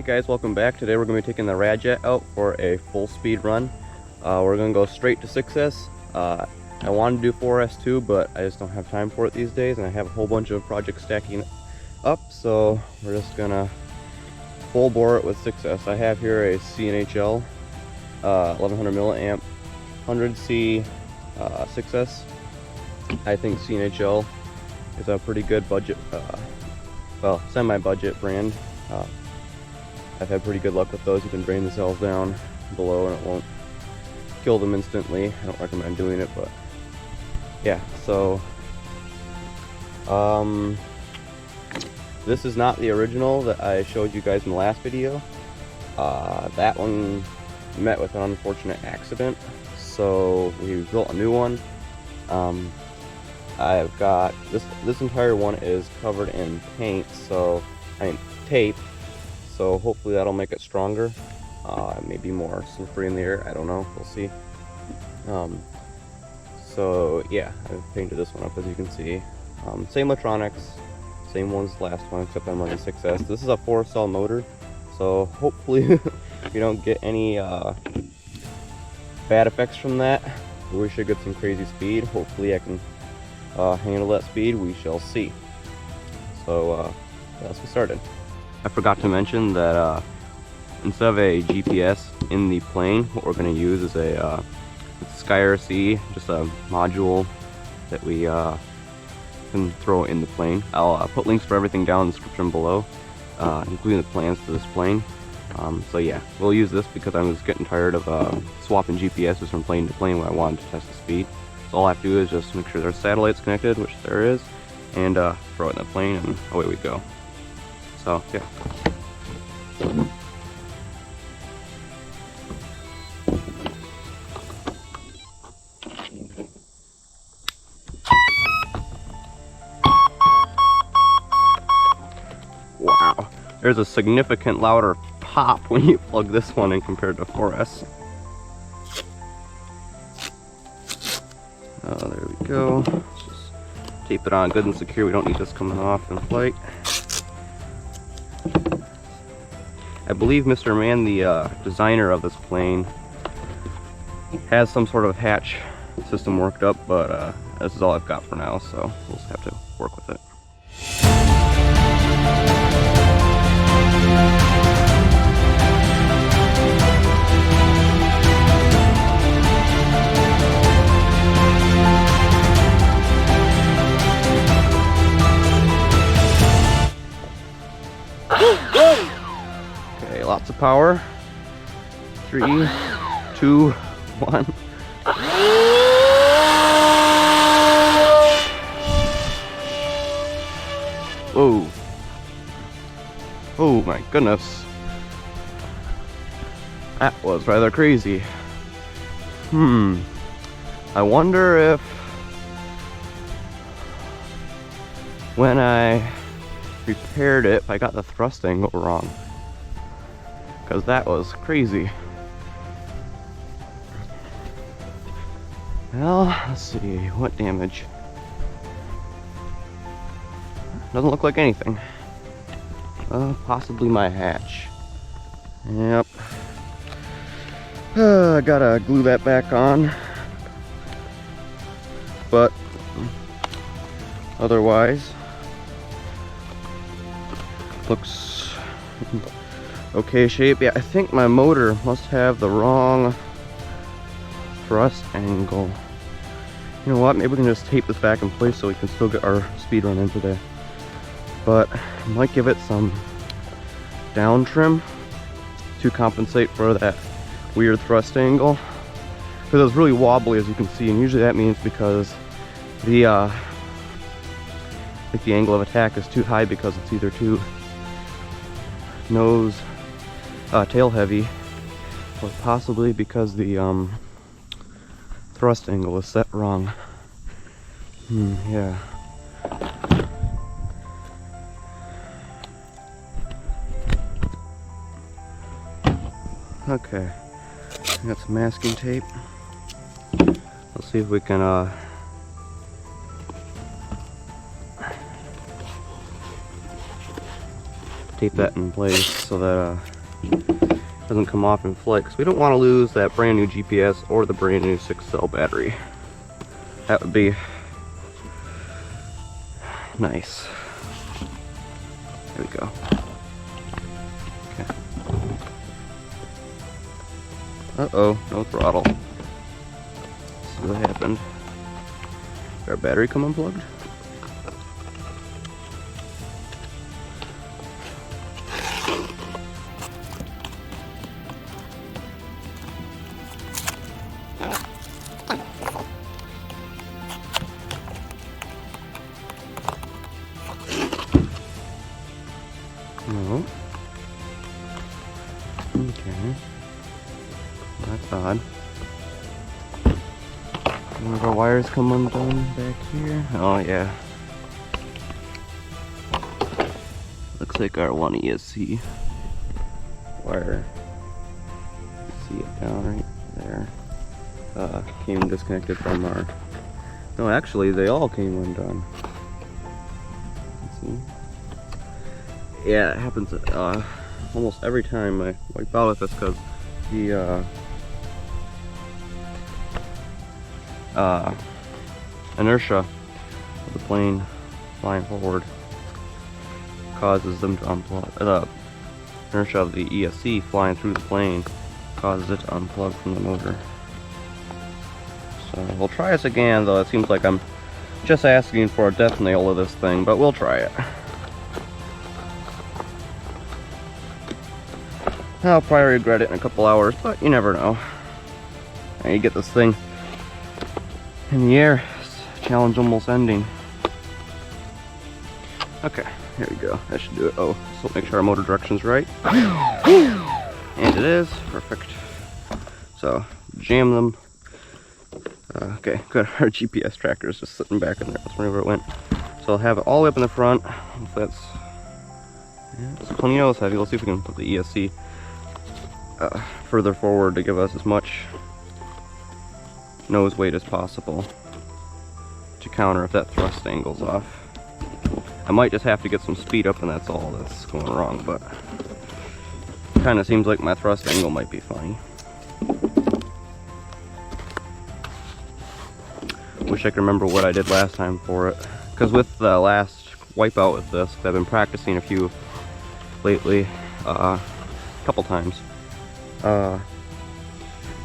guys, welcome back. Today we're going to be taking the Radjet out for a full speed run. We're going to go straight to 6S. I wanted to do 4S too, but I just don't have time for it these days, and I have a whole bunch of projects stacking up, so we're just going to full bore it with 6S. I have here a CNHL 1100 milliamp 100C 6S. I think CNHL is a pretty good budget, well, semi-budget brand. I've had pretty good luck with those. You can drain the cells down below and it won't kill them instantly. I don't recommend doing it, but yeah. So this is not the original that I showed you guys in the last video. That one met with an unfortunate accident, so we built a new one. I've got this entire one is covered in paint, so tape, so hopefully that'll make it stronger. Maybe more slippery in the air, I don't know, we'll see. So yeah, I've painted this one up, as you can see. Same electronics, same ones as the last one, except I'm running 6S. This is a 4-cell motor, so hopefully you don't get any bad effects from that. We should get some crazy speed. Hopefully I can handle that speed. We shall see. So yeah, let's get started. I forgot to mention that instead of a GPS in the plane, what we're going to use is a SkyRC, just a module that we can throw in the plane. I'll put links for everything down in the description below, including the plans for this plane. So yeah, we'll use this because I'm just getting tired of swapping GPSs from plane to plane when I wanted to test the speed. So all I have to do is just make sure there's satellites connected, which there is, and throw it in the plane, and away we go. So yeah. Wow, there's a significant louder pop when you plug this one in compared to 4S. Oh, there we go. Just tape it on good and secure. We don't need this coming off in flight. I believe Mr. Mann, the designer of this plane, has some sort of hatch system worked up, but this is all I've got for now, so we'll just have to work with it. Okay, lots of power. 3, 2, 1. Whoa. Oh my goodness. That was rather crazy. I wonder if when I repaired it, if I got the thrust angle wrong, because that was crazy. Well, let's see, what damage? Doesn't look like anything. Possibly my hatch. Yep. I gotta glue that back on, but otherwise looks okay shape. Yeah, I think my motor must have the wrong thrust angle. You know what, maybe we can just tape this back in place so we can still get our speed run in today. But I might give it some down trim to compensate for that weird thrust angle, because it was really wobbly, as you can see, and usually that means because the the angle of attack is too high, because it's either too nose tail heavy, or possibly because the thrust angle is set wrong. Yeah. Okay, I got some masking tape. Let's see if we can tape that in place so that it doesn't come off in flight, because we don't want to lose that brand new GPS or the brand new 6-cell battery. That would be nice. There we go. Okay. Uh-oh, no throttle. Let's see what happened. Did our battery come unplugged? No. Okay. That's odd. One of our wires come undone back here. Oh yeah. Looks like our one ESC wire. See it down right there. Came disconnected from our. No, actually, they all came undone. Let's see. Yeah, it happens almost every time I wipe out with this, because the inertia of the plane flying forward causes them to unplug. The inertia of the ESC flying through the plane causes it to unplug from the motor. So we'll try this again, though it seems like I'm just asking for a death nail of this thing, but we'll try it. I'll probably regret it in a couple hours, but you never know. And you get this thing in the air, challenge almost ending. Okay, here we go. That should do it. Oh, so make sure our motor direction's right. And it is. Perfect. So, jam them. Okay, good. Our GPS tracker is just sitting back in there. That's wherever it went. So I'll have it all the way up in the front. If that's... Yeah, it's plenty nose heavy. Let's see if we can put the ESC further forward to give us as much nose weight as possible to counter if that thrust angle's off. I might just have to get some speed up, and that's all that's going wrong, but it kind of seems like my thrust angle might be funny. Wish I could remember what I did last time for it, because with the last wipeout with this, I've been practicing a few lately, a couple times.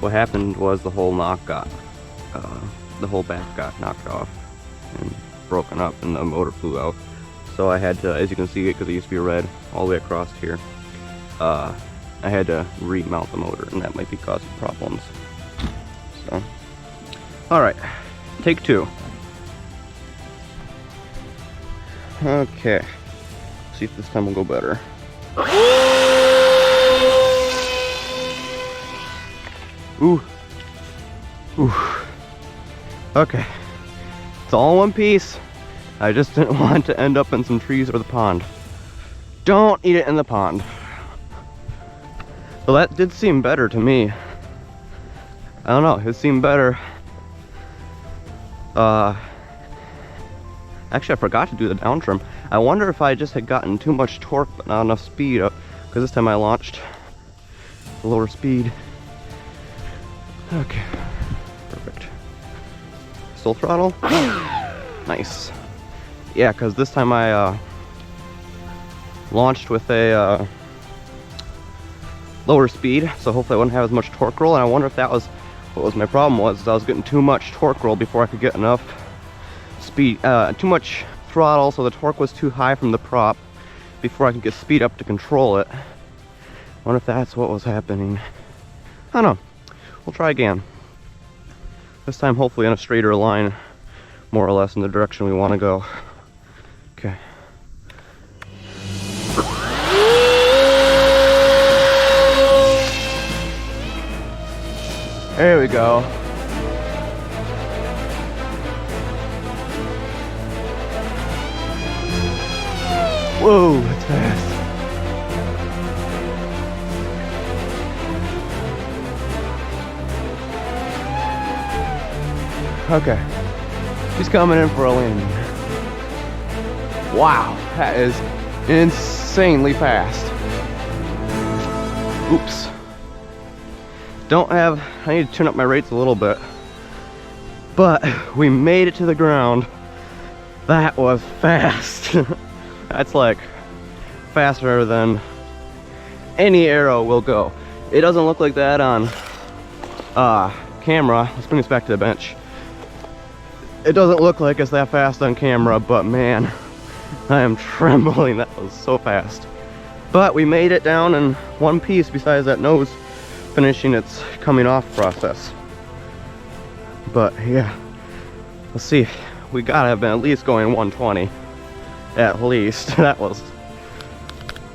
What happened was the whole knock got, the whole back got knocked off and broken up, and the motor flew out. So I had to, as you can see, because it used to be red all the way across here, I had to remount the motor, and that might be causing problems. So, all right, take two. Okay, see if this time will go better. Ooh. Ooh. Okay. It's all in one piece. I just didn't want to end up in some trees or the pond. Don't eat it in the pond. Well, that did seem better to me. I don't know, it seemed better. Actually, I forgot to do the down trim. I wonder if I just had gotten too much torque but not enough speed up, because this time I launched the lower speed. Okay, perfect. Still throttle? Nice. Yeah, because this time I launched with a lower speed, so hopefully I wouldn't have as much torque roll, and I wonder if that was what was my problem was I was getting too much torque roll before I could get enough speed, too much throttle, so the torque was too high from the prop before I could get speed up to control it. I wonder if that's what was happening. I don't know. We'll try again. This time hopefully in a straighter line, more or less in the direction we want to go. Okay. There we go. Whoa, that's fast. Okay, she's coming in for a landing. Wow, that is insane. insanely fast. Oops. I need to turn up my rates a little bit. But we made it to the ground. That was fast. That's like faster than any arrow will go. It doesn't look like that on camera. Let's bring this back to the bench. It doesn't look like it's that fast on camera, but man, I am trembling. That was so fast. But we made it down in one piece besides that nose finishing its coming off process. But yeah, let's see. We gotta have been at least going 120. At least. That was,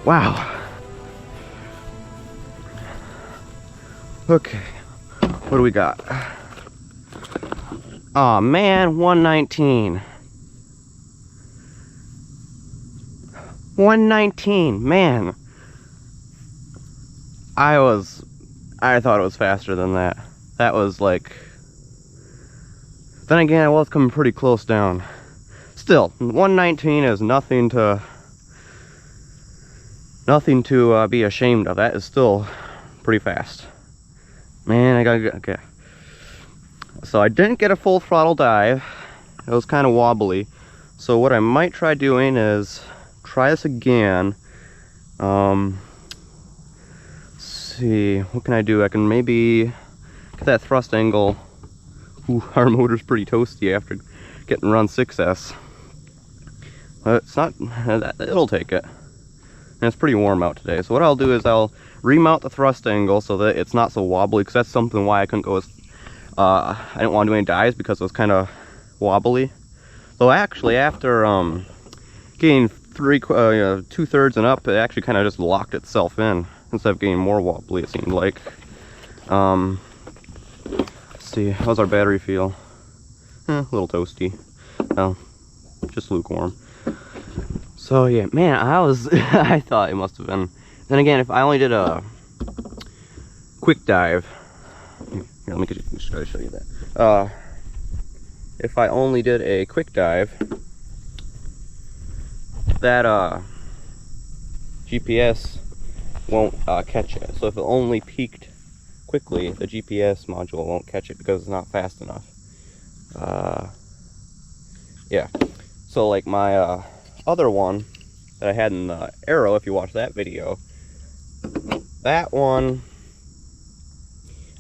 wow. Okay, what do we got? Oh man, 119. 119, man. I thought it was faster than that. That was like, then again, I was coming pretty close down. Still, 119 is nothing to be ashamed of. That is still pretty fast. Man, okay. So I didn't get a full throttle dive. It was kind of wobbly. So what I might try doing is try this again. Let's see, what can I do? I can maybe get that thrust angle. Ooh, our motor's pretty toasty after getting run 6S. But it's not, it'll take it. And it's pretty warm out today. So what I'll do is I'll remount the thrust angle so that it's not so wobbly, because that's something why I couldn't go as, I didn't want to do any dives because it was kind of wobbly. So actually after getting 2/3 and up, it actually kind of just locked itself in instead of getting more wobbly, it seemed like. Let's see, how's our battery feel? A little toasty. Well, just lukewarm. So yeah, man, I thought it must have been. Then again, if I only did a quick dive, here, let me try to show you that. If I only did a quick dive, that GPS won't catch it. So if it only peaked quickly, the GPS module won't catch it because it's not fast enough. Yeah. So like my other one that I had in the Arrow, if you watch that video, that one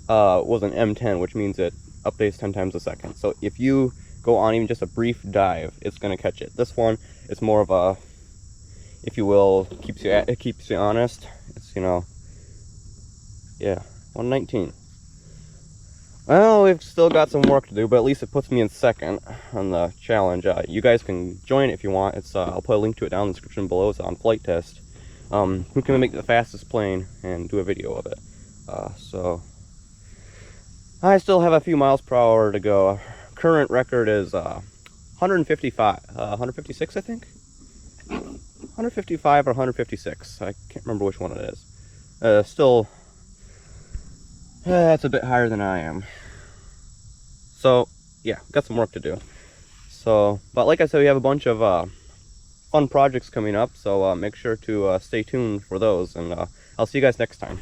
was an M10, which means it updates 10 times a second. So if you go on even just a brief dive, it's going to catch it. This one, it's more of a, if you will, it keeps you honest. It's, you know, yeah, 119. Well, we've still got some work to do, but at least it puts me in second on the challenge. You guys can join if you want. It's I'll put a link to it down in the description below. It's on Flight Test. Who can make the fastest plane and do a video of it. So I still have a few miles per hour to go. Current record is 156, I think. 155 or 156. I can't remember which one it is. Still, that's a bit higher than I am. So yeah, got some work to do. So, but like I said, we have a bunch of fun projects coming up. So make sure to stay tuned for those, and I'll see you guys next time.